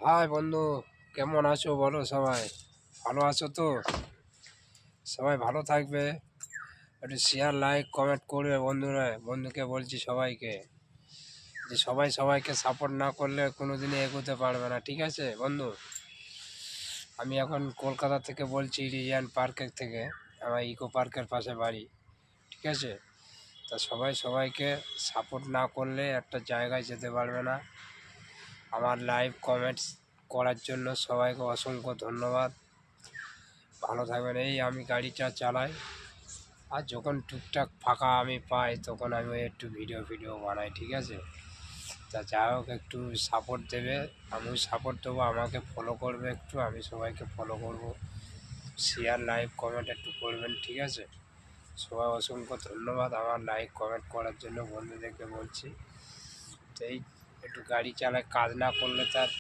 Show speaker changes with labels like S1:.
S1: High বন্ধু, কেমন আছো বলো? সবাই ভালো আছো তো? সবাই ভালো থাকবে। একটু শেয়ার লাইক কমেন্ট করবে বন্ধুরা। বন্ধুকে বলছি সবাইকে যে সবাই সবাইকে সাপোর্ট না করলে কোনো দিনই এগোতে পারবে না, ঠিক আছে বন্ধু? আমি এখন কলকাতা থেকে বলছি, রিজিয়ান পার্কের থেকে। আমার ইকো পার্কের পাশে বাড়ি, ঠিক আছে? তা সবাই সবাইকে সাপোর্ট না করলে একটা জায়গায় যেতে পারবে না। আমার লাইভ কমেন্টস করার জন্য সবাইকে অসংখ্য ধন্যবাদ। ভালো থাকবেন। এই আমি গাড়ি চালাই, আর যখন টুকটাক ফাঁকা আমি পাই তখন আমি একটু ভিডিও বানাই, ঠিক আছে? তা যাই হোক, একটু সাপোর্ট দেবে, আমিও সাপোর্ট দেবো, আমাকে ফলো করবে একটু, আমি সবাইকে ফলো করব। শেয়ার লাইক কমেন্ট একটু করবেন, ঠিক আছে? সবাই অসংখ্য ধন্যবাদ আমার লাইক কমেন্ট করার জন্য, বন্ধুদেরকে বলছি। তো এই একটু গাড়ি চালায়, কাজ না করলে তার